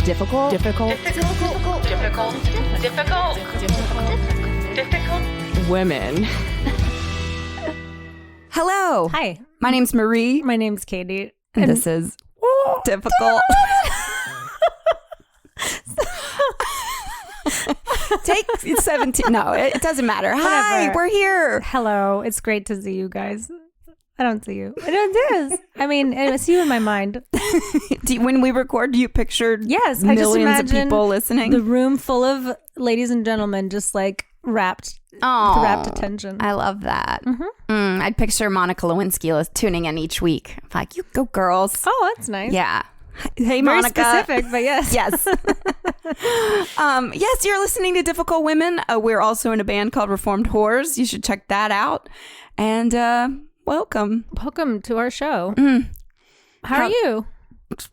Difficult. Women. Hello. Hi. My name's Marie. My name's Katy. And this is difficult. Take 17. No, it doesn't matter. Hi, Whatever. we're here. Hello. It's great to see you guys. I don't see you. It is. I mean, it's you in my mind. When we record, do you picture Yes. I just millions of imagine people listening? the room full of ladies and gentlemen just like rapt attention. I love that. I'd picture Monica Lewinsky tuning in each week. Like, you go, girls. Oh, that's nice. Yeah. Hey, Very Monica. specific, but yes. Yes. Yes, you're listening to Difficult Women. We're also in a band called Reformed Whores. You should check that out. And welcome. Welcome to our show. How are you,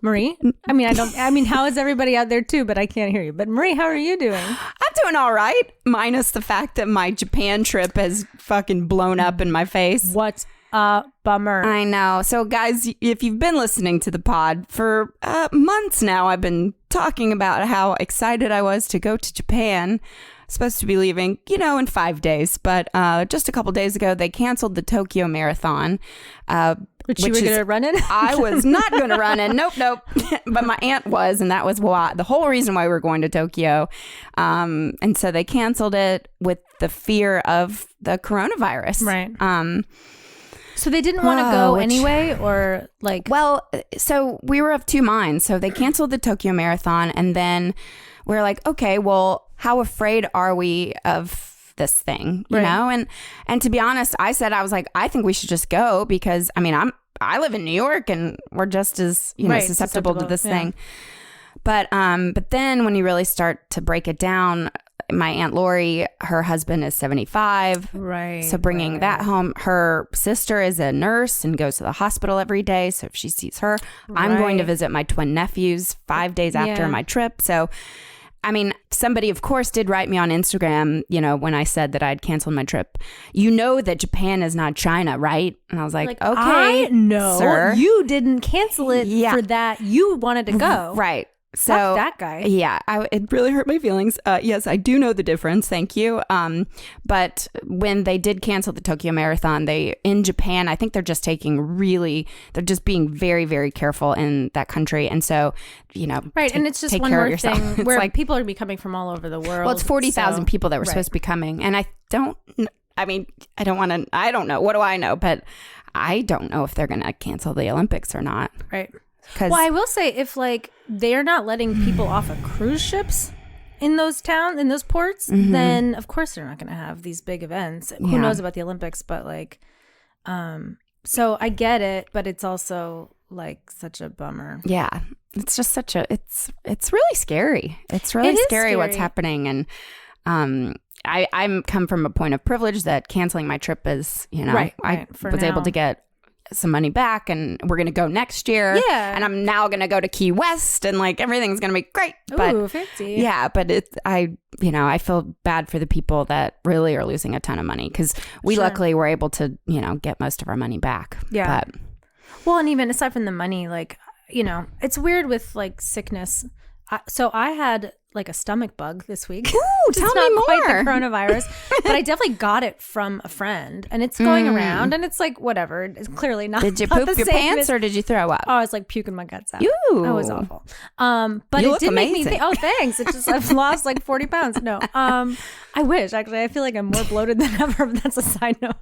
Marie? I mean, how is everybody out there too? But I can't hear you. But Marie, how are you doing? I'm doing all right, minus the fact that my Japan trip has fucking blown up in my face. What a bummer. I know. So, guys, if you've been listening to the pod for months now, I've been talking about how excited I was to go to Japan. Supposed to be leaving, in 5 days. But just a couple days ago, they canceled the Tokyo Marathon. Which you were going to run in? I was not going to run in. Nope. But my aunt was, and that was the whole reason why we were going to Tokyo. And so they canceled it with the fear of the coronavirus. Right. So they didn't want to go anyway, or like? Well, so we were of two minds. So they canceled the Tokyo Marathon, and then we're like, okay, well, how afraid are we of this thing, you know? And to be honest, I was like, I think we should just go because, I mean, I live in New York and we're just as, susceptible to this thing. But then when you really start to break it down, my Aunt Lori, her husband is 75. Right. So bringing that home, her sister is a nurse and goes to the hospital every day. So if she sees her, I'm going to visit my twin nephews 5 days after my trip. So, I mean, somebody, of course, did write me on Instagram, when I said that I'd canceled my trip. You know that Japan is not China, right? And I was like okay, no, sir. You didn't cancel it for that. You wanted to go. Right. So fuck that guy. Yeah, it really hurt my feelings. Yes, I do know the difference. Thank you. But when they did cancel the Tokyo Marathon, in Japan, I think they're just they're just being very, very careful in that country. And so, right. And it's just one more thing where like, people are coming from all over the world. Well, it's 40,000 people that were supposed to be coming. And I don't know. What do I know? But I don't know if they're going to cancel the Olympics or not. Right. Well, I will say if like they're not letting people off of cruise ships in those towns, in those ports, then of course they're not going to have these big events. Who knows about the Olympics? But like, so I get it, but it's also like such a bummer. Yeah, it's just it's really scary. It's really scary what's happening, and I'm come from a point of privilege that canceling my trip is, I was able to get some money back and we're gonna go next year and I'm now gonna go to Key West and like everything's gonna be great. Ooh, fancy. But I feel bad for the people that really are losing a ton of money because we luckily were able to get most of our money back. Well, and even aside from the money, like it's weird with like sickness. So I had like a stomach bug this week. Ooh, tell me more. Quite the coronavirus, but I definitely got it from a friend, and it's going around, and it's like whatever. It's clearly not. Did you poop your pants or did you throw up? Oh, I was like puking my guts out. Ooh. That was awful. But you it did make me think. Oh, thanks. It's just I've lost like 40 pounds. No, I wish actually. I feel like I'm more bloated than ever. But that's a side note.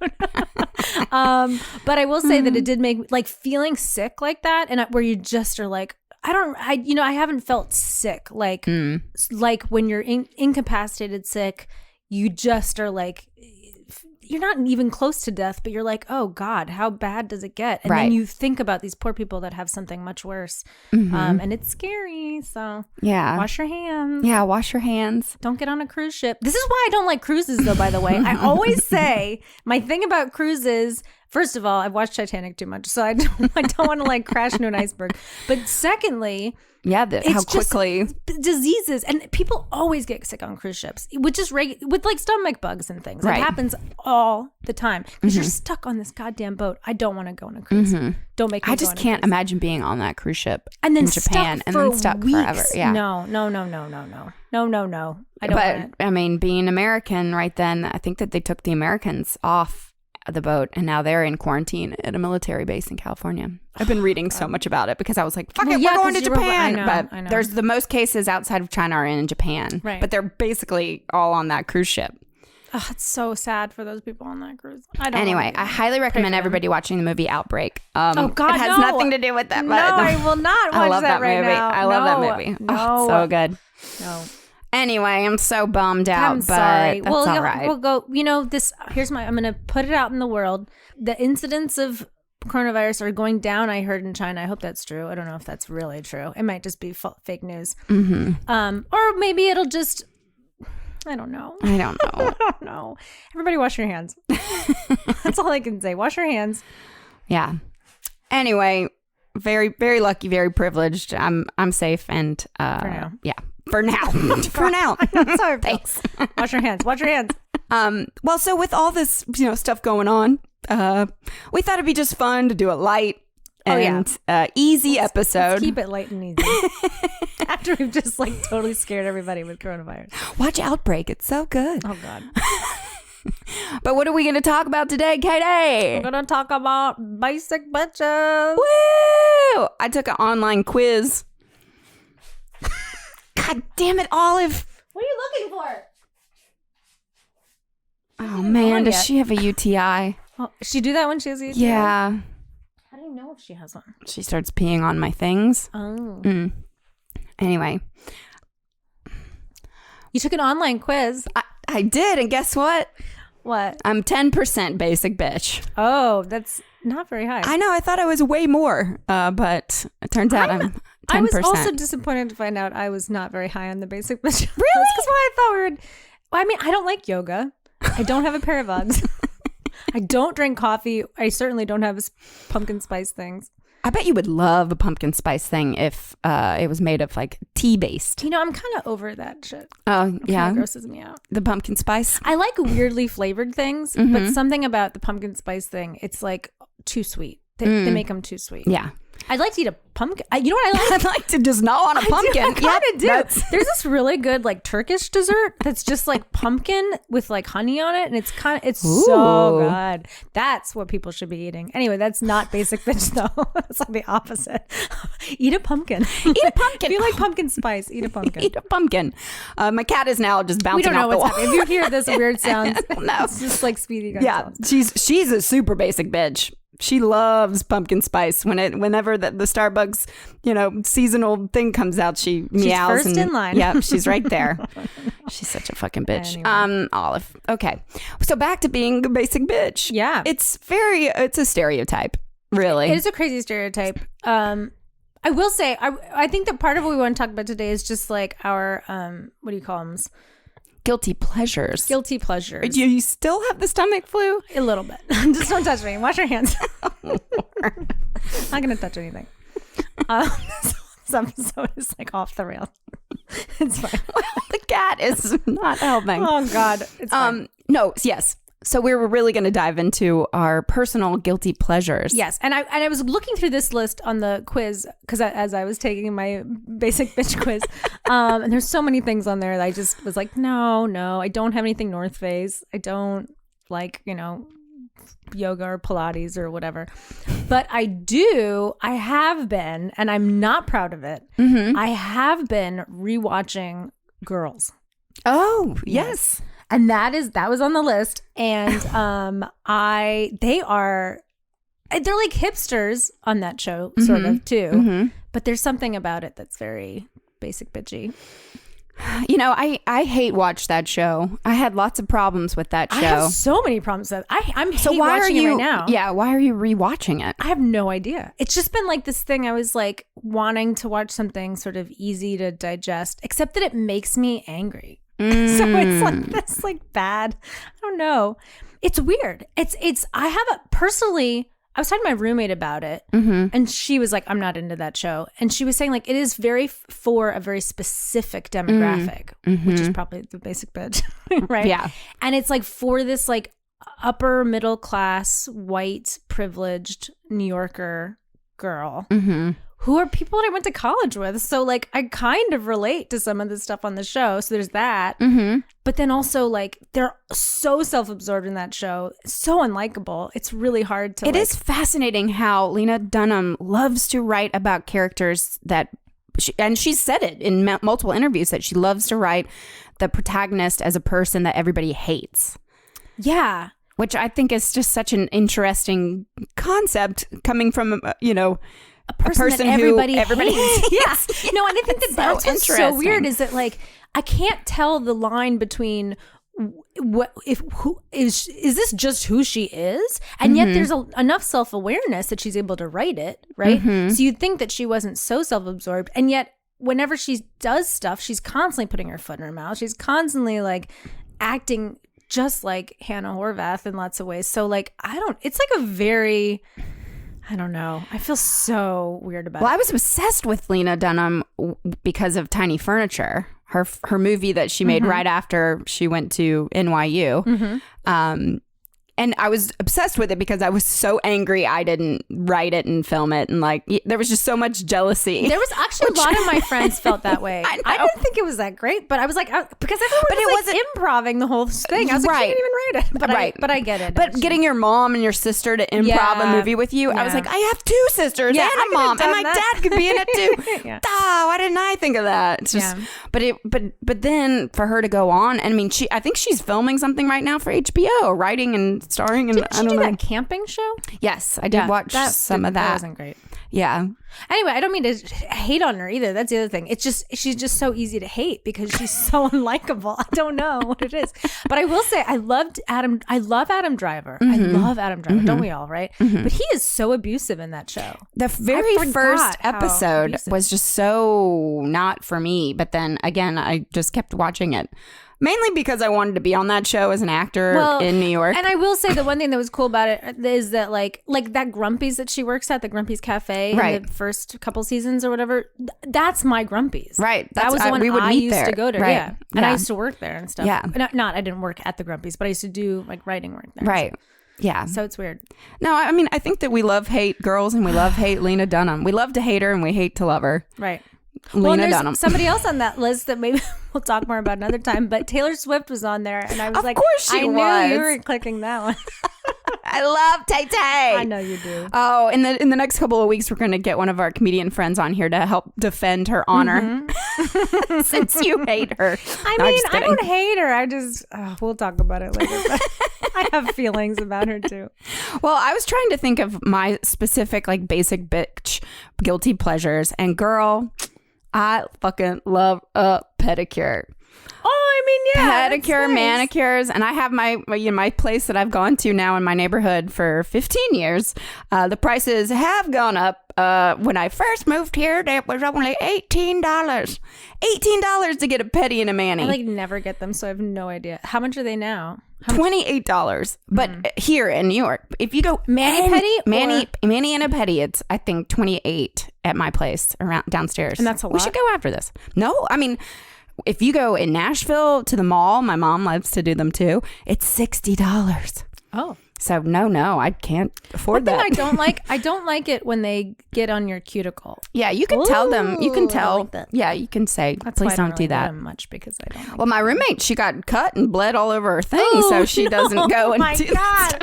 But I will say that it did make like feeling sick like that, and where you just are like. I haven't felt sick like when you're incapacitated sick, you just are like, you're not even close to death, but you're like, oh God, how bad does it get? And then you think about these poor people that have something much worse. And it's scary. So wash your hands. Yeah, wash your hands. Don't get on a cruise ship. This is why I don't like cruises though, by the way. I always say my thing about cruises, First of all, I've watched Titanic too much, so I don't want to like crash into an iceberg. But secondly, Yeah, how quickly. Diseases, and people always get sick on cruise ships, which is with like stomach bugs and things. Right. It happens all the time because you're stuck on this goddamn boat. I don't want to go on a cruise. Don't make me I just can't imagine being on that cruise ship and then in Japan and then stuck weeks. forever. Yeah. No. I don't want it. I mean, being American right then, I think that they took the Americans off the boat and now they're in quarantine at a military base in California. I've been reading so much about it because I was like, fuck it, we're going to Japan. I know. There's the most cases outside of China are in Japan. Right. But they're basically all on that cruise ship. Oh, it's so sad for those people on that cruise. Anyway, I highly recommend everybody watching the movie Outbreak. Oh God, it has nothing to do with that. No, but I will not watch I love that right movie. now. I love that movie. No, Oh, it's so good. No. Anyway, I'm so bummed out. I'm sorry. But that's all right. We'll go. I'm going to put it out in the world. The incidents of coronavirus are going down, I heard, in China. I hope that's true. I don't know if that's really true. It might just be fake news. Or maybe it'll just, I don't know. I don't know. Everybody wash your hands. That's all I can say. Wash your hands. Yeah. Anyway, very, very lucky, very privileged. I'm safe and for now. Yeah. For now. For now. Sorry. Thanks. Wash your hands. Wash your hands. Well, so with all this, stuff going on, we thought it'd be just fun to do a light and easy episode. Let's keep it light and easy. After we've just like totally scared everybody with coronavirus. Watch Outbreak. It's so good. Oh God. But what are we going to talk about today, Katie? We're going to talk about basic bitches. Woo! I took an online quiz. God damn it, Olive. What are you looking for? Oh, man, does she have a UTI? Oh, she do that when she has a UTI? Yeah. I don't know if she has one. She starts peeing on my things. Oh. Anyway. You took an online quiz. I did, and guess what? What? I'm 10% basic bitch. Oh, that's not very high. I know, I thought I was way more, but it turns out I'm 10%. I was also disappointed to find out I was not very high on the basic bitch. Really? That's why I thought we were... Well, I mean, I don't like yoga. I don't have a pair of Uggs. I don't drink coffee. I certainly don't have pumpkin spice things. I bet you would love a pumpkin spice thing if it was made of like tea based. I'm kind of over that shit. Oh, yeah. It grosses me out. The pumpkin spice. I like weirdly flavored things, but something about the pumpkin spice thing, it's like too sweet. They make them too sweet. Yeah. I'd like to eat a pumpkin. You know what I like? I'd like to just gnaw on a pumpkin. I kind of do. There's this really good like Turkish dessert that's just like pumpkin with like honey on it, and it's so good. That's what people should be eating. Anyway, that's not basic bitch though. It's like the opposite. Eat a pumpkin. Eat a pumpkin. If you like pumpkin spice, eat a pumpkin. Eat a pumpkin. My cat is now just bouncing off the wall. We don't know what's happening. If you hear this weird sounds, no. It's just like Speedy Gonzales. Yeah, she's a super basic bitch. She loves pumpkin spice. Whenever the Starbucks, seasonal thing comes out, she meows. She's first in line. Yeah, she's right there. She's such a fucking bitch. Anyway. Olive. Okay, so back to being a basic bitch. Yeah, it's a stereotype. Really, it is a crazy stereotype. I will say, I think that part of what we want to talk about today is just like our what do you call them? Guilty pleasures. Guilty pleasures. Do you still have the stomach flu? A little bit. Just don't touch me. Wash your hands. I'm not going to touch anything. This episode is like off the rails. It's fine. Well, the cat is not helping. Oh, God. It's fine. No, yes. So we were really going to dive into our personal guilty pleasures. Yes. And I was looking through this list on the quiz because as I was taking my basic bitch quiz, and there's so many things on there that I just was like, no, I don't have anything North Face. I don't like, yoga or Pilates or whatever. But I have been, and I'm not proud of it. I have been rewatching Girls. Oh, yes. And that was on the list. And they're like hipsters on that show, sort of too. But there's something about it that's very basic bitchy. I hate watch that show. I had lots of problems with that show. I have so many problems with that. I'm so hate why watching are you it right now. Yeah, why are you rewatching it? I have no idea. It's just been like this thing. I was like wanting to watch something sort of easy to digest, except that it makes me angry. So it's like this like bad. I don't know. It's weird. I have a personally, I was talking to my roommate about it, and she was like, I'm not into that show. And she was saying like, it is very for a very specific demographic, which is probably the basic bitch, right? Yeah. And it's like for this like upper middle class, white, privileged New Yorker girl who are people that I went to college with. So like I kind of relate to some of the stuff on the show. So there's that. But then also like they're so self-absorbed in that show, so unlikable. It's really hard to It is fascinating how Lena Dunham loves to write about characters that and she said it in multiple interviews that she loves to write the protagonist as a person that everybody hates. Yeah. Which I think is just such an interesting concept coming from, you know, a person that everybody hates. Yes. No, and I think that's what's so weird is that like I can't tell the line between who is this just who she is, and yet there's enough self-awareness that she's able to write it, right? So you'd think that she wasn't so self-absorbed, and yet whenever she does stuff, she's constantly putting her foot in her mouth. She's constantly like acting just like Hannah Horvath in lots of ways. So like it's like a very, I don't know. I feel so weird about it. Well, I was obsessed with Lena Dunham because of Tiny Furniture, her movie that she made right after she went to NYU. And I was obsessed with it because I was so angry I didn't write it and film it. And like, there was just so much jealousy. There was actually a lot of my friends felt that way. I didn't think it was that great, but I was like, because everyone was like improving the whole thing. I was like, I can't even write it. But I get it. But getting your mom and your sister to improv a movie with you, I was like, I have two sisters and a mom, and my dad could be in it too. Why didn't I think of that? It's just, but then for her to go on, and I mean, I think she's filming something right now for HBO, writing and starring. And Didn't she do that camping show? Yes, I did watch some of that. That wasn't great. Yeah. Anyway, I don't mean to hate on her either. That's the other thing. It's just she's just so easy to hate because she's so unlikable. I don't know what it is, but I will say I love Adam Driver. I love Adam Driver. Don't we all? Right? But he is so abusive in that show. The very first episode was just so not for me. But then again, I just kept watching it. Mainly because I wanted to be on that show as an actor in New York. And I will say the one thing that was cool about it is that like that Grumpy's that she works at, the Grumpy's Cafe in the first couple seasons or whatever, that's my Grumpy's. Right. That was the one I used to go to. Right. Yeah. And I used to work there and stuff. Yeah. I didn't work at the Grumpy's, but I used to do like writing work there. Right. Yeah. So it's weird. No, I mean, I think that we love hate girls and we love hate Lena Dunham. We love to hate her and we hate to love her. Right. Lena Dunham. Somebody else on that list that maybe we'll talk more about another time, but Taylor Swift was on there, and I was of like, course she I was. knew you were clicking that one. I love Tay-Tay. I know you do. Oh, in the next couple of weeks, we're going to get one of our comedian friends on here to help defend her honor, since you hate her. I don't hate her. I just we'll talk about it later. I have feelings about her too. Well, I was trying to think of my specific like basic bitch guilty pleasures, and girl, I fucking love a pedicure. Oh, I mean, yeah, pedicure, manicures, and I have my place that I've gone to now in my neighborhood for 15 years. The prices have gone up. When I first moved here, it was only $18. $18 to get a pedi and a mani. I like never get them, so I have no idea. How much are they now? $28. But here in New York, if you go mani and a pedi, it's I think $28 at my place around downstairs. And that's a lot. We should go after this. No, I mean, if you go in Nashville to the mall, my mom loves to do them too. It's $60. Oh. So no, I can't afford that. I don't like it when they get on your cuticle. Yeah, you can tell them. You can tell. Like that. Yeah, you can say, please don't do that. Much because I don't. Well, my roommate, she got cut and bled all over her thing, so she doesn't go and do that.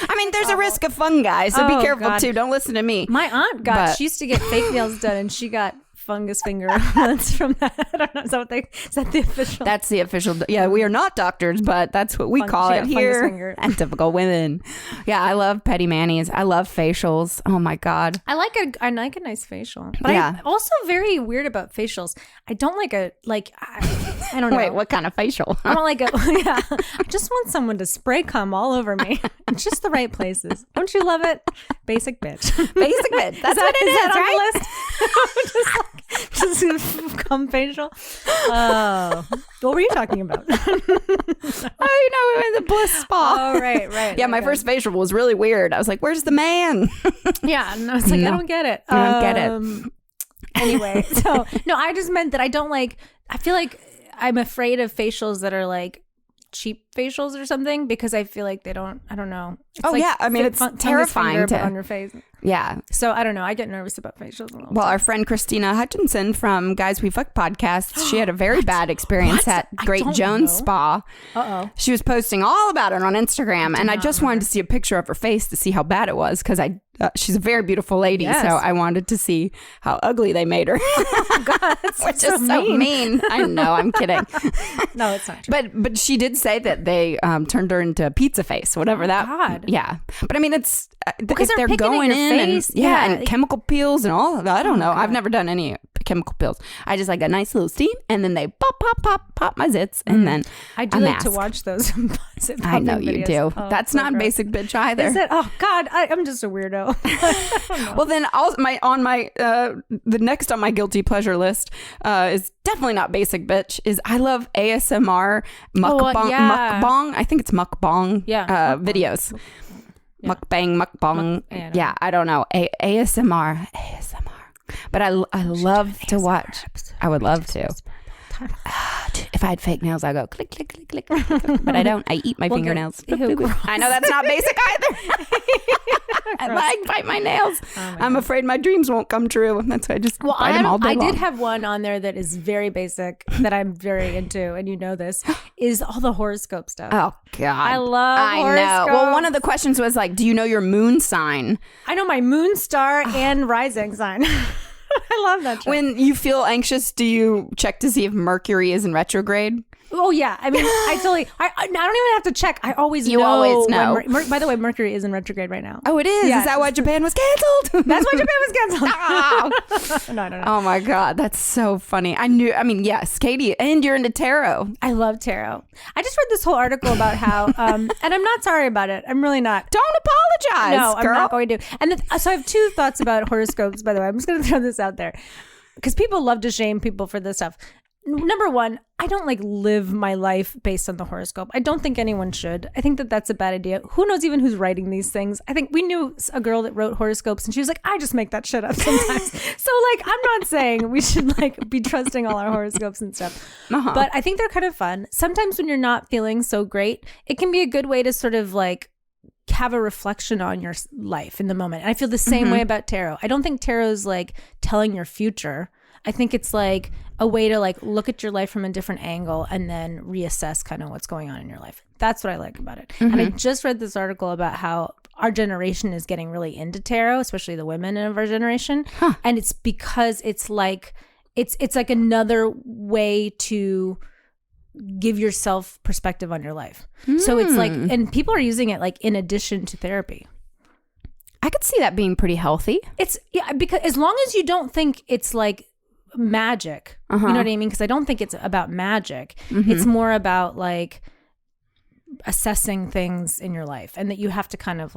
I mean, there's a risk of fungi, so be careful too. Don't listen to me. My aunt she used to get fake nails done, and she got fungus finger once from that. I don't know. Is that the official? That's the official. Yeah, we are not doctors, but that's what we call it here at Typical Women. Yeah, I love pedi manis. I love facials. Oh my God. I like a nice facial. But I'm also very weird about facials. I don't like I don't know. Wait, what kind of facial? I don't like I just want someone to spray cum all over me. Just the right places. Don't you love it? Basic bitch. Basic bitch. That's what it is, right? Just cum facial. Oh, what were you talking about? We went to the Bliss Spa. Oh, right. Yeah, my first facial was really weird. I was like, "Where's the man?" Yeah, and I was like, No. I don't get it. I don't get it. Anyway, so no, I just meant that I don't like. I feel like I'm afraid of facials that are like cheap facials or something because I feel like they don't. I don't know. It's Oh, like yeah. I mean, it's terrifying to- on your face. Yeah. So I don't know. I get nervous about facials. Well, our friend Christina Hutchinson from Guys We Fuck podcast, she had a very bad experience at Great Jones Spa. She was posting all about it on Instagram, and I just wanted to see a picture of her face to see how bad it was because she's a very beautiful lady, Yes. so I wanted to see how ugly they made her. Oh God, Which is so mean. I know, I'm kidding. No, it's not true. But she did say that they turned her into pizza face, whatever that. God. Yeah, but I mean, it's Because if they're they're picking at going your in face. and Yeah. and chemical peels and all. I don't know. I've never done any chemical peels. I just like a nice little steam, and then they pop my zits, and then I do a like mask. to watch those. I know you videos. do. Oh, That's so not gross. basic bitch either. Is it? Oh God, I'm just a weirdo. Well, then the next on my guilty pleasure list is definitely not basic bitch. Is I love ASMR mukbang. I think it's mukbang. Yeah, videos. Mukbang. Yeah, I don't know. ASMR. But I love to watch. I would love to. If I had fake nails, I'd go click, click, click, click, click, click. But I don't. I eat my fingernails. Ew, I know that's not basic either. I bite my nails. I'm afraid my dreams won't come true. That's why I just bite them all day long. I did have one on there that is very basic that I'm very into, and you know this, is all the horoscope stuff. Oh God, I love know. horoscopes. Well, one of the questions was like, do you know your moon sign? I know my moon star and rising sign. I love that shit. When you feel anxious, do you check to see if Mercury is in retrograde? Oh yeah, I mean, I don't even have to check. I always know. You always know. By the way, Mercury is in retrograde right now. Oh, it is. Yeah. Is that why Japan was canceled? That's why Japan was canceled. Oh. No, I don't know. Oh my God, that's so funny. Yes, Katie, and you're into tarot. I love tarot. I just read this whole article about how, and I'm not sorry about it. I'm really not. Don't apologize, No, girl. I'm not going to. And so I have two thoughts about horoscopes, by the way. I'm just going to throw this out there because people love to shame people for this stuff. Number one, I don't live my life based on the horoscope. I don't think anyone should. I think that that's a bad idea. Who knows even who's writing these things? I think we knew a girl that wrote horoscopes and she was like, I just make that shit up sometimes. So I'm not saying we should be trusting all our horoscopes and stuff. Uh-huh. But I think they're kind of fun. Sometimes when you're not feeling so great, it can be a good way to sort of have a reflection on your life in the moment. And I feel the same way about tarot. I don't think tarot is telling your future. I think it's a way to look at your life from a different angle and then reassess kind of what's going on in your life. That's what I like about it. And I just read this article about how our generation is getting really into tarot, especially the women of our generation. Huh. And it's because it's it's another way to give yourself perspective on your life. So it's and people are using it in addition to therapy. I could see that being pretty healthy. It's because as long as you don't think it's magic, you know what I mean? Because I don't think it's about magic. It's more about assessing things in your life, and that you have to kind of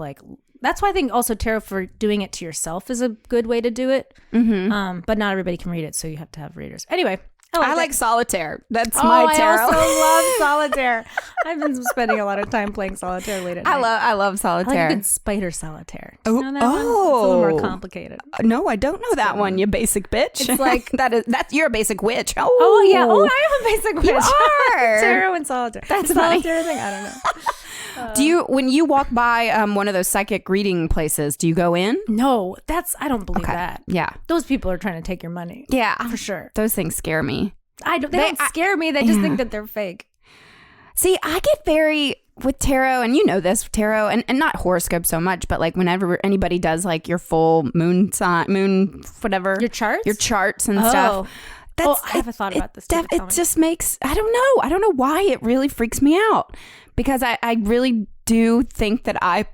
that's why I think also tarot for doing it to yourself is a good way to do it. But not everybody can read it, so you have to have readers. Anyway, I like solitaire. That's my tarot. I also love solitaire. I've been spending a lot of time playing solitaire late at night. I love I solitaire. like a good spider solitaire. Do you know that one? It's a little more complicated. No, I don't know that one. You basic bitch. It's you're a basic witch. Oh yeah. Oh, I am a basic witch. You are. Tarot and solitaire. That's the funny. solitaire thing. I don't know. Do you, when you walk by one of those psychic reading places, do you go in? No, I don't believe that. Yeah. Those people are trying to take your money. Yeah, for sure. Those things scare me. They don't scare me. They just think that they're fake. See, I get very with tarot, and you know this, tarot, and not horoscope so much, but whenever anybody does your full moon sign, whatever, your charts and stuff. I have a thought about this. It just makes, I don't know why it really freaks me out, because I really do think that I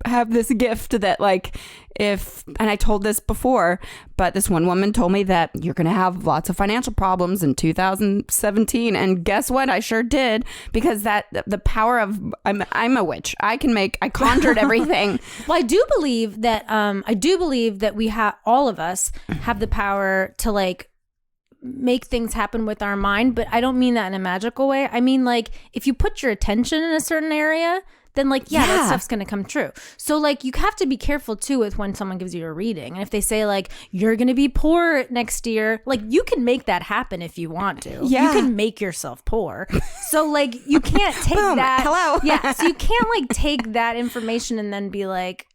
have this gift that like and I told this before, but this one woman told me that you're going to have lots of financial problems in 2017. And guess what? I sure did, because the power of, I'm a witch. I conjured everything. Well, I do believe that we have, all of us have the power to like make things happen with our mind, but I don't mean that in a magical way. I mean, like, if you put your attention in a certain area, then like, that stuff's going to come true. So like, you have to be careful too with when someone gives you a reading. And if they say like, you're going to be poor next year, like you can make that happen if you want to. Yeah. You can make yourself poor. So like, you can't take Boom, that. Hello. Yeah. So you can't like take that information and then be like,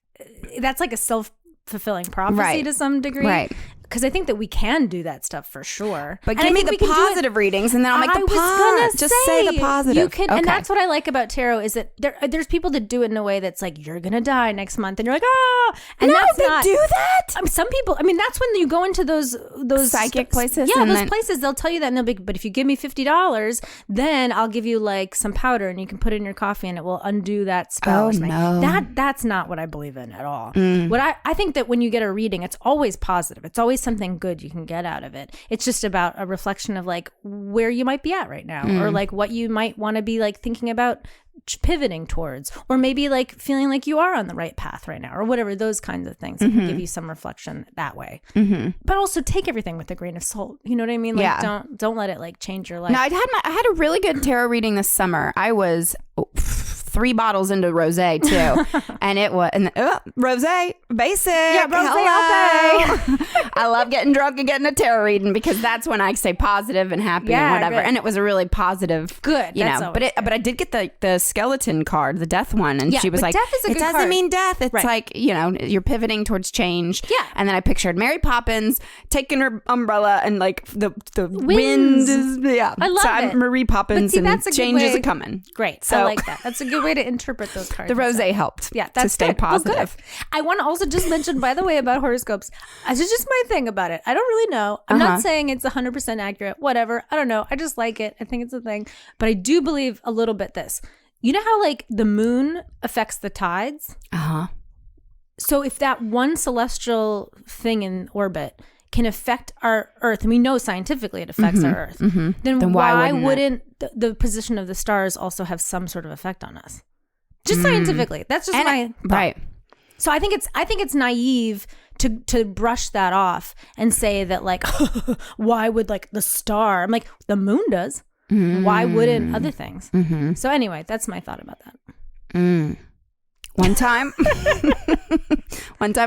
that's like a self-fulfilling prophecy to some degree. Right. Because I think that we can do that stuff for sure. But give me the positive readings, and then I'll make the positive. Just say the positive. You can, and that's what I like about tarot is that there's people that do it in a way that's like, you're gonna die next month, and you're like, oh, and no, that's they not, do that. Some people. I mean, that's when you go into those psychic places. Yeah, those places. They'll tell you that, and they'll be, but if you give me $50, then I'll give you like some powder, and you can put it in your coffee, and it will undo that spell. Oh no, that's not what I believe in at all. What I think that when you get a reading, it's always positive. It's always something good you can get out of it. It's just about a reflection of like where you might be at right now, or like what you might want to be like thinking about pivoting towards, or maybe like feeling like you are on the right path right now, or whatever. Those kinds of things can give you some reflection that way. But also take everything with a grain of salt. You know what I mean? Like don't let it like change your life. No, I had a really good tarot reading this summer. I was 3 bottles into rosé too, and it was rosé basic. Yeah, rosé all day. I love getting drunk and getting a tarot reading because that's when I stay positive and happy and whatever. Good. And it was a really positive, good, you know. But I did get the skeleton card, the death one, and she was like, death is a "It good doesn't card. mean death. It's like, you know, you're pivoting towards change." Yeah. And then I pictured Mary Poppins taking her umbrella and like the wind is I love so I'm it. Marie Poppins, see, and that's a good change is way. a coming. Great. So I like that. That's a good way to interpret those cards. The rosé helped. Yeah, that's to stay good. positive. Well, good. I want to also just mention, by the way, about horoscopes. This is just my thing about it. I don't really know. I'm not saying it's 100% accurate. Whatever. I don't know. I just like it. I think it's a thing. But I do believe a little bit this. You know how like the moon affects the tides? So if that one celestial thing in orbit can affect our Earth, and we know scientifically it affects our Earth, then why wouldn't the position of the stars also have some sort of effect on us? Just scientifically. That's just my thought. Right. So I think it's naive to brush that off and say that like, why would like the star? I'm like, the moon does. Why wouldn't other things? So anyway, that's my thought about that. One time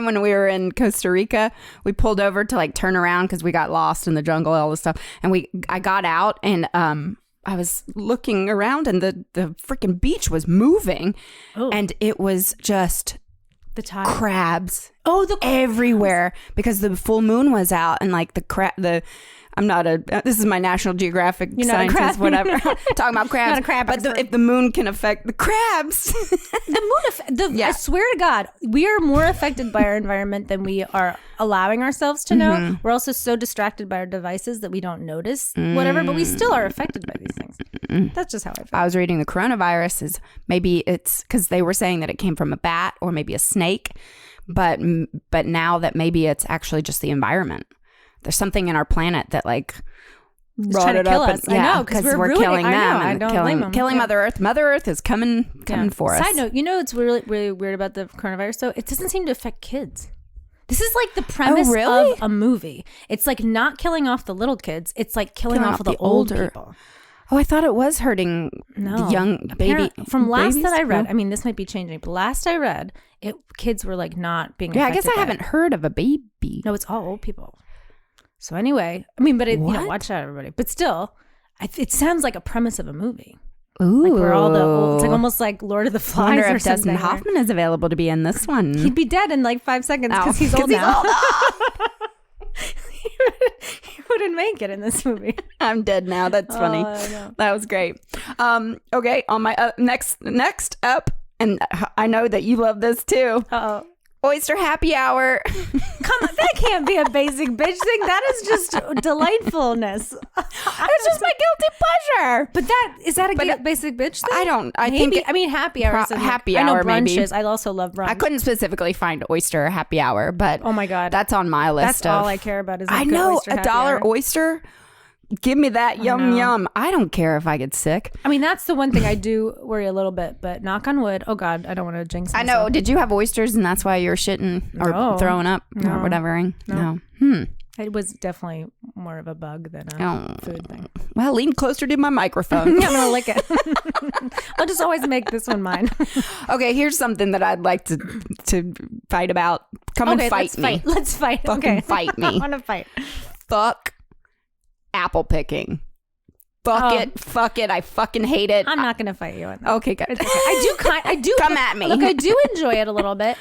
when we were in Costa Rica, we pulled over to like turn around because we got lost in the jungle, all this stuff. And I got out and I was looking around and the freaking beach was moving. And it was just the tide. Crabs. The everywhere because the full moon was out and like I'm not this is my National Geographic scientist, whatever. Talking about crabs. Not a crab but if the moon can affect the crabs. I swear to God, we are more affected by our environment than we are allowing ourselves to know. We're also so distracted by our devices that we don't notice whatever, but we still are affected by these things. That's just how I feel. I was reading the coronavirus is maybe it's because they were saying that it came from a bat or maybe a snake, but now that maybe it's actually just the environment. There's something in our planet that like brought it up. Us. I know, because we're killing them. I don't blame them. Killing Mother Earth. Mother Earth is coming for us. Side note, you know what's really, really weird about the coronavirus though? It doesn't seem to affect kids. This is like the premise of a movie. It's like not killing off the little kids. It's like killing off the older people. Oh, I thought it was hurting the young baby. From last that I read, I mean, this might be changing, but last I read, kids were like not being affected. I guess I haven't heard of a baby. No, it's all old people. So anyway, I mean, but watch out, everybody. But still, it sounds like a premise of a movie. Ooh, like we're all the old. It's like almost like Lord of the Flies. I wonder or if Dustin Hoffman is available to be in this one. He'd be dead in like 5 seconds because he's old now. He wouldn't make it in this movie. I'm dead now. That's funny. That was great. Okay, on my next up, and I know that you love this too. oyster happy hour. Come on, that can't be a basic bitch thing. That is just delightfulness. It's just my guilty pleasure. But is that a basic bitch thing? I think happy hour. Happy I know hour, brunches. maybe. I also love brunch. I couldn't specifically find oyster happy hour, but oh my God, that's on my list. That's all I care about is I good know oyster a happy dollar hour. oyster. Give me that yum. I don't care if I get sick. I mean, that's the one thing I do worry a little bit, but knock on wood. Oh God, I don't want to jinx myself. I know. Did you have oysters and that's why you're shitting or throwing up or whatever? No. It was definitely more of a bug than a food thing. Well, lean closer to my microphone. Yeah, I'm gonna lick it. I'll just always make this one mine. Okay, here's something that I'd like to fight about. Come and fight me. Let's fight. Fucking fight me. I want to fight. Fuck apple picking. Fuck it. I fucking hate it. I'm not gonna fight you on that. Okay, good. It's okay. I do come at me. Look, I do enjoy it a little bit.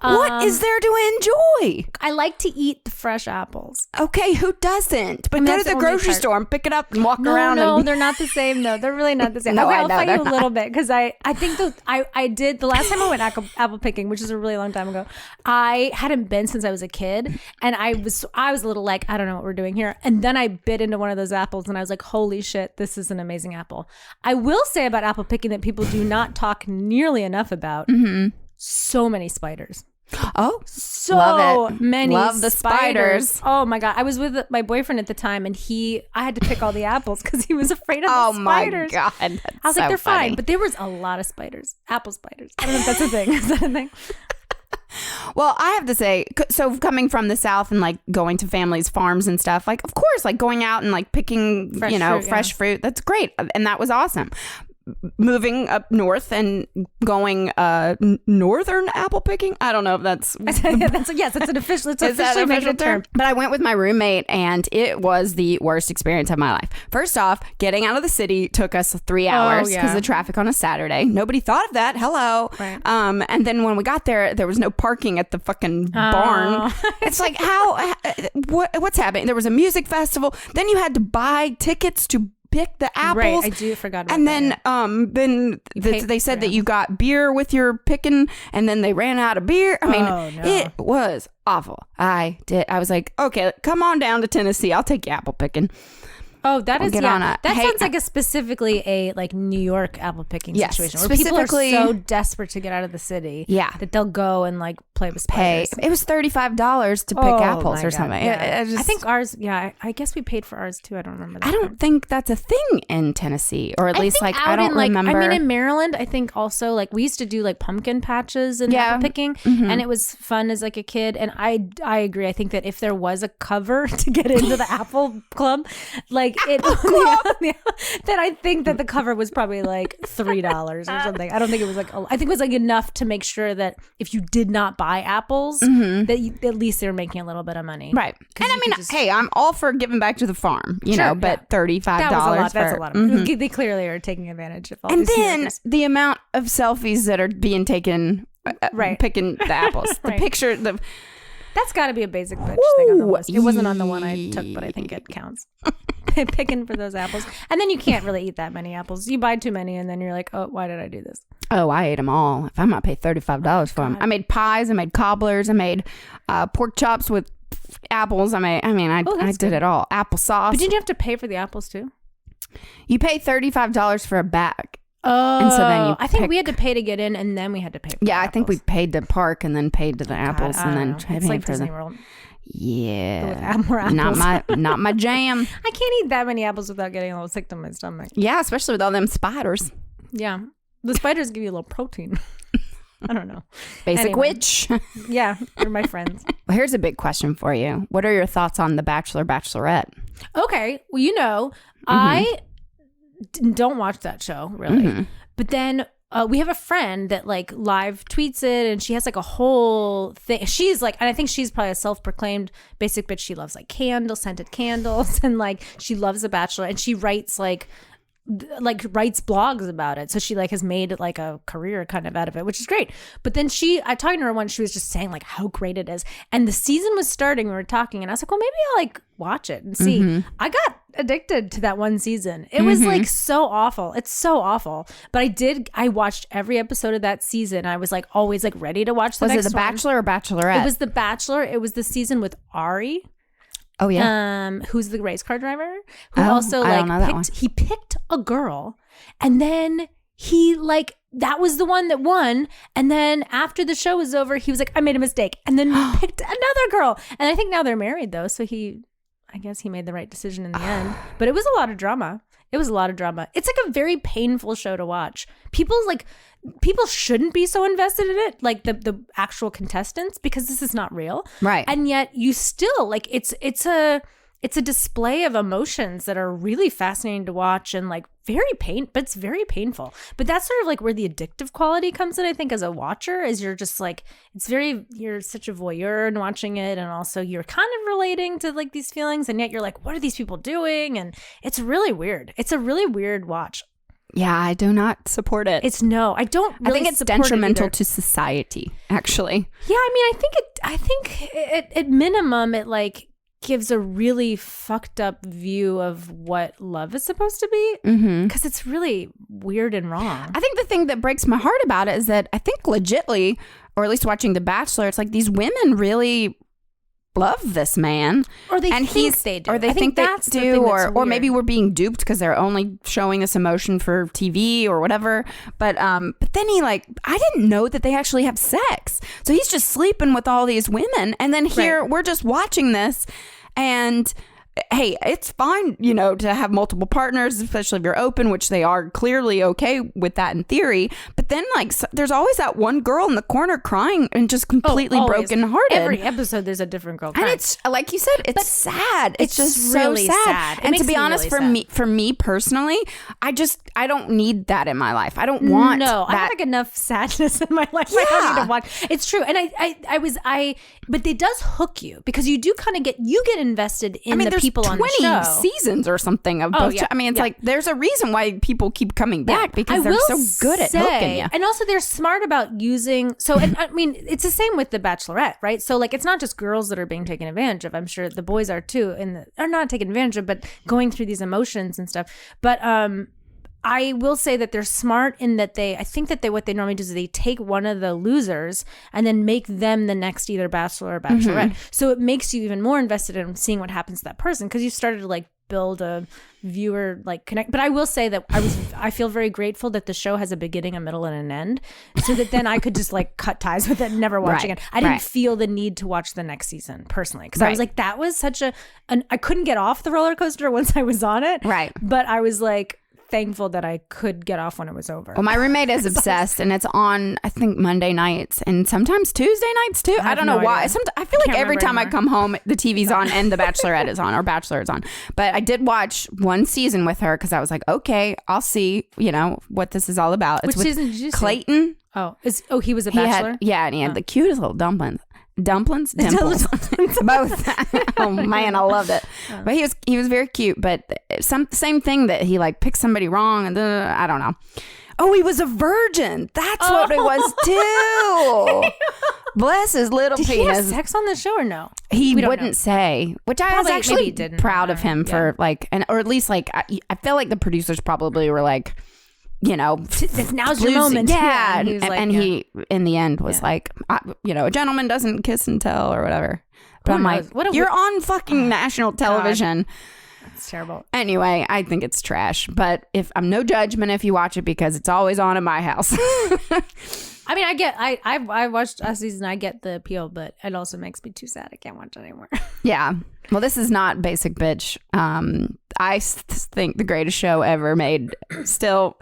What is there to enjoy? I like to eat the fresh apples. Okay, who doesn't? But go to the grocery store and pick it up and walk around. No, they're not the same though. They're really not the same. No, okay, I I'll know, fight you a they're little bit because I think I did the last time I went apple picking, which is a really long time ago. I hadn't been since I was a kid, and I was a little like, I don't know what we're doing here. And then I bit into one of those apples, and I was like, holy shit, this is an amazing apple. I will say about apple picking that people do not talk nearly enough about. Mm-hmm. So many spiders. Oh, so many love the spiders. Oh my God. I was with my boyfriend at the time and I had to pick all the apples because he was afraid of the spiders. Oh my God. That's I was like, they're funny. fine. But there was a lot of spiders. Apple spiders. I don't know if that's a thing. Is that a thing? Well, I have to say, so coming from the South and like going to families' farms and stuff, like, of course, like going out and like picking, fresh fruit. That's great. And that was awesome. Moving up north and going northern apple picking. I don't know if that's yes, it's an official. It's officially made a term. But I went with my roommate, and it was the worst experience of my life. First off, getting out of the city took us 3 hours because of the traffic on a Saturday. Nobody thought of that. Hello. Right. And then when we got there was no parking at the fucking barn. It's like what's happening? There was a music festival. Then you had to buy tickets to pick the apples. Right, I forgot about and that. then they said that you got beer with your picking, and then they ran out of beer. I mean, it was awful. I was like, okay, come on down to Tennessee. I'll take you apple picking. Oh, that sounds like a specifically a like New York apple picking situation where people are so desperate to get out of the city that they'll go and like play with spiders. It was $35 to pick apples or something. Yeah. I think ours, I guess we paid for ours too. I don't remember that. I don't think that's a thing in Tennessee, or at least like I don't remember. I mean, in Maryland, I think also like we used to do like pumpkin patches and apple picking, and it was fun as like a kid. And I agree. I think that if there was a cover to get into the apple club, like that I think that the cover was probably like $3 or something. I don't think it was like I think it was like enough to make sure that if you did not buy apples, that at least they were making a little bit of money, right? And I mean, hey, I'm all for giving back to the farm, but $35 that's a lot of they clearly are taking advantage of all. And then the amount of selfies that are being taken, picking the apples, the picture, that's got to be a basic bitch thing on the list. It wasn't on the one I took, but I think it counts. Picking for those apples. And then you can't really eat that many apples. You buy too many and then you're like, oh, why did I do this? Oh, I ate them all. If I'm going to pay $35 for them. I made pies. I made cobblers. I made pork chops with apples. I did it all. Applesauce. But didn't you have to pay for the apples too? You pay $35 for a bag. Oh, and so then I think we had to pay to get in, and then we had to pay for the apples. I think we paid to park and then paid to the apples, and then it's like Disney World. Yeah, more apples. not my jam. I can't eat that many apples without getting a little sick to my stomach. Yeah, especially with all them spiders. Yeah, the spiders give you a little protein. I don't know. Basic witch. Yeah, they're my friends. Well, here's a big question for you. What are your thoughts on The Bachelor, Bachelorette? Okay, well, I don't watch that show really, but then we have a friend that like live tweets it, and she has like a whole thing. She's like, and I think she's probably a self-proclaimed basic bitch. She loves like scented candles, and like she loves The Bachelor, and she writes like like writes blogs about it. So she like has made like a career kind of out of it, which is great. But then I talked to her once, she was just saying like how great it is. And the season was starting, we were talking, and I was like, well, maybe I'll like watch it and see. I got addicted to that one season. It was like so awful. It's so awful. But I watched every episode of that season. I was like always like ready to watch the next one. Was it The Bachelor or Bachelorette? It was The Bachelor. It was the season with Ari. Oh yeah. Who's the race car driver? Who also like he picked a girl, and then he like that was the one that won. And then after the show was over, he was like, I made a mistake, and then picked another girl. And I think now they're married though, so I guess he made the right decision in the end. But it was a lot of drama. It's like a very painful show to watch. People shouldn't be so invested in it, like the actual contestants, because this is not real. Right. And yet you still like it's a display of emotions that are really fascinating to watch and like but it's very painful. But that's sort of like where the addictive quality comes in, I think, as a watcher, is you're just like, you're such a voyeur in watching it. And also you're kind of relating to like these feelings. And yet you're like, what are these people doing? And it's really weird. It's a really weird watch. Yeah, I do not support it. I don't really I think it's detrimental to society, actually. Yeah, I mean, I think at minimum it like gives a really fucked up view of what love is supposed to be, because it's really weird and wrong. I think the thing that breaks my heart about it is that I think legitly, or at least watching The Bachelor, it's like these women really love this man, or they think they do, or they think they do, or maybe we're being duped because they're only showing this emotion for TV or whatever. But then I didn't know that they actually have sex, so he's just sleeping with all these women, and then here we're just watching this, and hey, it's fine, to have multiple partners, especially if you're open, which they are clearly okay with that in theory. But then, there's always that one girl in the corner crying and just completely brokenhearted. Every episode, there's a different girl crying. And it's, like you said, it's sad. It's just really so sad. And to be honest, for me personally, I don't need that in my life. I don't want that. I have enough sadness in my life. Yeah. I don't need to watch. It's true. And but it does hook you, because you do kind of get invested in the people on the show. 20 seasons or something of both. Yeah. I mean, it's like there's a reason why people keep coming back, because they're so good at hooking you. And also they're smart about using. So, and I mean, it's the same with The Bachelorette, right? So, like, it's not just girls that are being taken advantage of. I'm sure the boys are too, are not taken advantage of, but going through these emotions and stuff. But I will say that they're smart in that what they normally do is they take one of the losers and then make them the next either bachelor or bachelorette. So it makes you even more invested in seeing what happens to that person, because you started to like build a viewer like connect. But I will say that I feel very grateful that the show has a beginning, a middle, and an end, so that then I could just like cut ties with it and never watch again. I didn't feel the need to watch the next season personally, because I was like, that was such I couldn't get off the roller coaster once I was on it. Right. But I was like thankful that I could get off when it was over. Well, my roommate is obsessed, and it's on, I think, Monday nights and sometimes Tuesday nights too. I don't know why. I feel like every time I come home, the TV's on and The Bachelorette is on, or Bachelor is on. But I did watch one season with her because I was like, okay, I'll see, what this is all about. It's Which season did you see? Clayton. He was a bachelor? And he had the cutest little dimples. Dimples? Both. Oh man, I loved it. But he was very cute, but same thing, that he like picked somebody wrong, and I don't know. Oh, he was a virgin. That's what it was too. Bless his little penis. Did he have sex on the show or no? He wouldn't say, which I was actually proud of him for, like, or at least like I feel like the producers probably were like, now's your moment. Yeah. And he, in the end, was like, a gentleman doesn't kiss and tell, or whatever. But I'm like, you're on fucking national television. That's terrible. Anyway, I think it's trash. But I'm no judgment if you watch it, because it's always on in my house. I mean, I watched a season. I get the appeal, but it also makes me too sad. I can't watch it anymore. Yeah. Well, this is not Basic Bitch. I think the greatest show ever made still...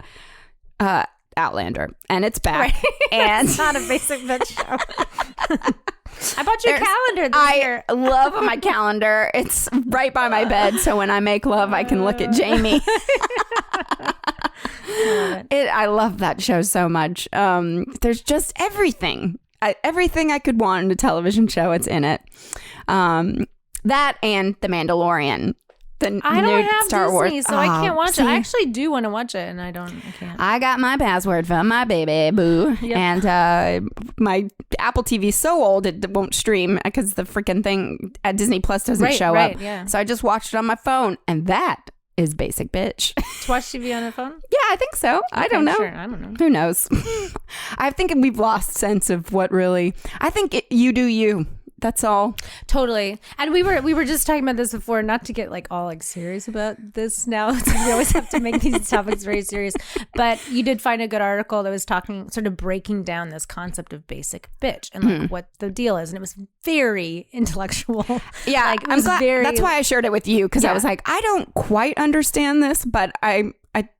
Outlander, and it's back. Right. And it's not a Basic Bitch show. I bought you a calendar this year. I love my calendar. It's right by my bed, so when I make love, I can look at Jamie. I love that show so much. There's just everything I could want in a television show. It's in it. That and The Mandalorian. the I don't new have Star Disney, Wars. so I can't watch see? it. I actually do want to watch it, and I can't. I got my password from my baby boo, and my Apple TV is so old it won't stream because the freaking thing at Disney Plus doesn't show up. Yeah. So I just watched it on my phone, and that is basic bitch. To watch TV on a phone? Yeah, I think so. Okay, I don't know. Sure. I don't know. Who knows? I think we've lost sense of what really. I think you do you. That's all. Totally. And we were just talking about this before, not to get like all like serious about this now. We always have to make these topics very serious. But you did find a good article that was talking, sort of breaking down this concept of basic bitch and like what the deal is. And it was very intellectual. Yeah, like, I'm glad. That's why I shared it with you, because I was like, I don't quite understand this, but it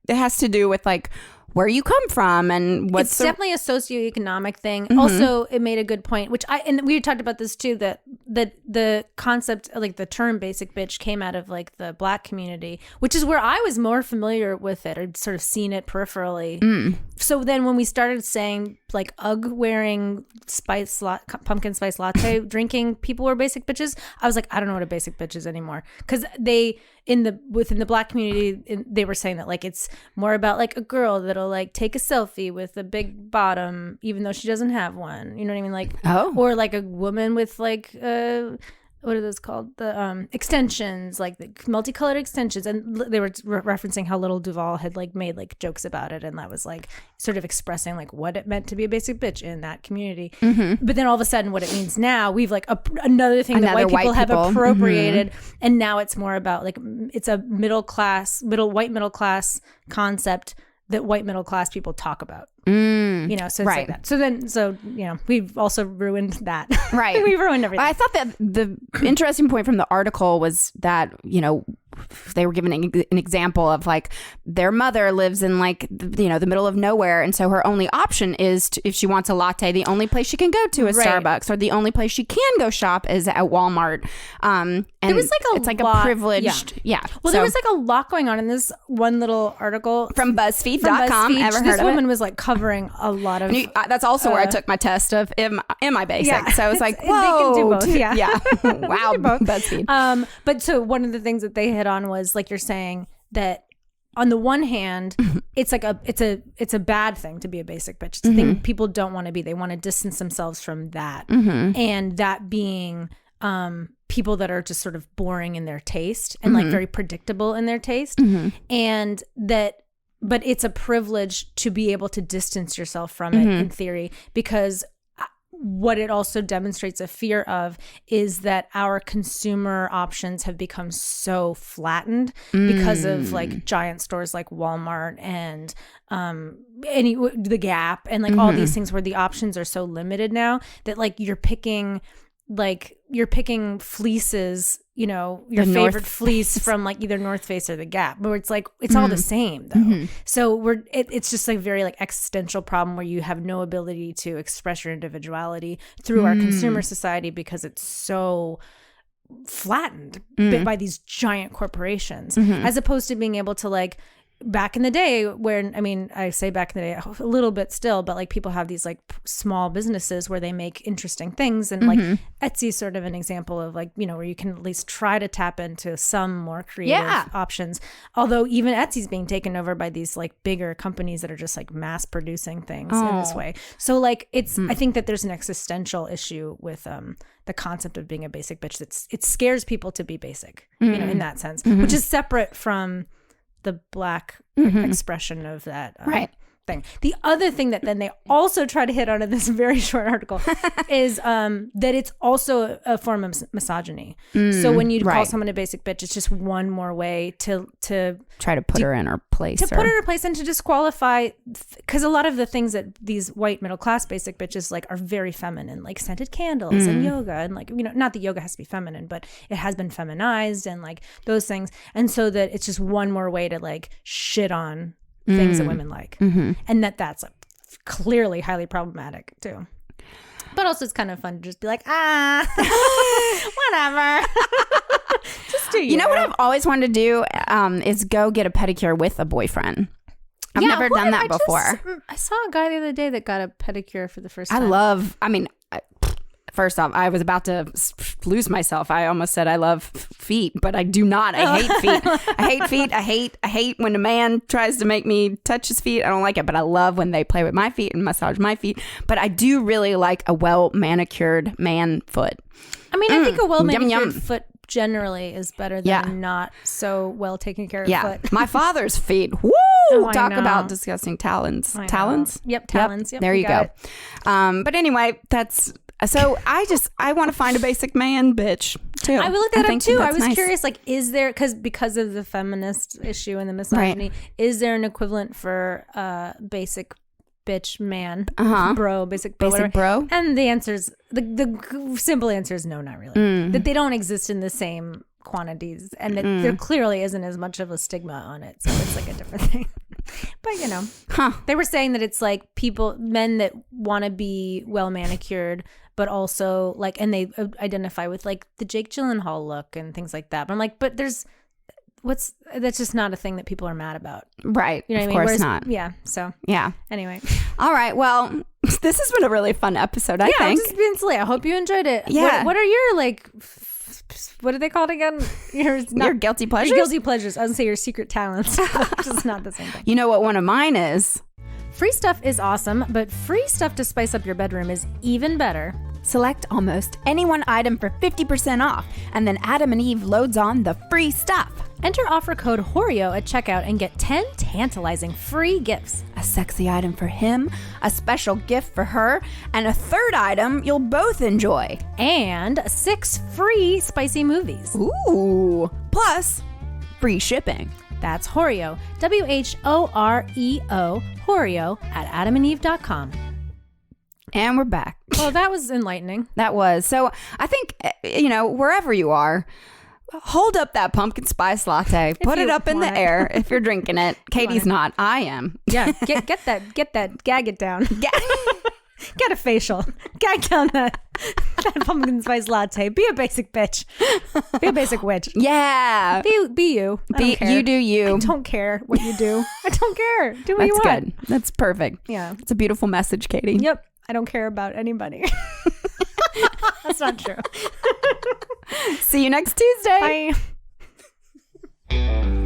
has to do with like where you come from and what's it's definitely a socioeconomic thing. Also, it made a good point, and we had talked about this too, that the concept, like the term basic bitch, came out of like the Black community, which is where I was more familiar with it, or sort of seen it peripherally. So then when we started saying like UGG wearing pumpkin spice latte drinking people were basic bitches, I was like, I don't know what a basic bitch is anymore, because within the Black community, they were saying that like it's more about like a girl that'll like take a selfie with a big bottom even though she doesn't have one, you know what I mean, like or like a woman with like what are those called, the extensions, like the multicolored extensions, and they were referencing how Little Duval had like made like jokes about it, and that was like sort of expressing like what it meant to be a basic bitch in that community. But then all of a sudden what it means now, we've like another thing that white people have appropriated, and now it's more about like it's a white middle class concept that white middle class people talk about. You know, so it's like that. So you know, we've also ruined that. Right. We've ruined everything. I thought that the interesting point from the article was that, you know, they were giving an example of like their mother lives in like, you know, the middle of nowhere. And so her only option is if she wants a latte, the only place she can go to is Starbucks, or the only place she can go shop is at Walmart. And it was like it's like a privileged. Yeah. Well, there was like a lot going on in this one little article from BuzzFeed.com. Ever heard of it? This woman was like covering a lot of. That's also where I took my test of am I basic? Yeah. So I was like, whoa. They can do both. Yeah. Wow. BuzzFeed. But so one of the things that they hit on was like you're saying that on the one hand, it's like it's a bad thing to be a basic bitch. It's a thing people don't want to be. They want to distance themselves from that, and that being people that are just sort of boring in their taste and like very predictable in their taste, and that. But it's a privilege to be able to distance yourself from it in theory, because what it also demonstrates a fear of is that our consumer options have become so flattened because of like giant stores like Walmart and the Gap and like all these things where the options are so limited now that like you're picking fleeces, you know, your favorite fleece from like either North Face or the Gap, where it's like it's all the same though. So it's just like very like existential problem where you have no ability to express your individuality through our consumer society because it's so flattened by these giant corporations, as opposed to being able to like back in the day when, I mean, I say back in the day a little bit still, but like people have these like small businesses where they make interesting things, and like Etsy's sort of an example of like, you know, where you can at least try to tap into some more creative options, although even Etsy's being taken over by these like bigger companies that are just like mass producing things in this way. So like it's I think that there's an existential issue with the concept of being a basic bitch. It scares people to be basic, you know, in that sense, which is separate from the Black expression of that thing. The other thing that then they also try to hit on in this very short article is that it's also a form of misogyny. So when you call someone a basic bitch, it's just one more way to try to put her in her place. Put her in her place and to disqualify, because a lot of the things that these white middle class basic bitches like are very feminine, like scented candles and yoga, and like, you know, not that yoga has to be feminine, but it has been feminized and like those things. And so that it's just one more way to like shit on things that women like, and that's like clearly highly problematic too. But also it's kind of fun to just be like, whatever. Just do you. You know what I've always wanted to do is go get a pedicure with a boyfriend. I've never done that before. I saw a guy the other day that got a pedicure for the first time. First off, I was about to lose myself. I almost said I love feet, but I do not. I hate feet. I hate feet. I hate when a man tries to make me touch his feet. I don't like it, but I love when they play with my feet and massage my feet. But I do really like a well manicured man foot. I mean, I think a well manicured foot generally is better than not so well taken care of foot. My father's feet. Woo! Talk about disgusting talons. Talons? Yep, talons. Yep, there you go. But anyway, that's so I want to find a basic man bitch too. I will look that up too. I was curious, like, is there, because of the feminist issue and the misogyny, is there an equivalent for basic bitch man, bro, basic bro? And the answer is the simple answer is no, not really. That they don't exist in the same quantities, and that there clearly isn't as much of a stigma on it, so it's like a different thing. But they were saying that it's like men that want to be well manicured, but also like, and they identify with like the Jake Gyllenhaal look and things like that. But I'm like, but that's just not a thing that people are mad about. Right. You know what I mean? Whereas, not. Yeah. So, yeah. Anyway. All right. Well, this has been a really fun episode, I think. Yeah, it's been silly. I hope you enjoyed it. Yeah. What are your, like, what are they called again? Your guilty pleasures? Your guilty pleasures. I was going to say your secret talents, which is not the same thing. You know what one of mine is? Free stuff is awesome, but free stuff to spice up your bedroom is even better. Select almost any one item for 50% off, and then Adam and Eve loads on the free stuff. Enter offer code HORIO at checkout and get 10 tantalizing free gifts. A sexy item for him, a special gift for her, and a third item you'll both enjoy. And 6 free spicy movies. Ooh! Plus, free shipping. That's HORIO, WHOREO, HORIO at adamandeve.com. And we're back. Well, that was enlightening. That was. So I think, wherever you are, hold up that pumpkin spice latte. Put it up in the air if you're drinking it. Katie's not. I am. Yeah. Get that. Gag it down. Get a facial. Gag down that pumpkin spice latte. Be a basic bitch. Be a basic witch. Yeah. Be you. You do you. I don't care what you do. I don't care. Do what you want. That's good. That's perfect. Yeah. It's a beautiful message, Katie. Yep. I don't care about anybody. That's not true. See you next Tuesday. Bye.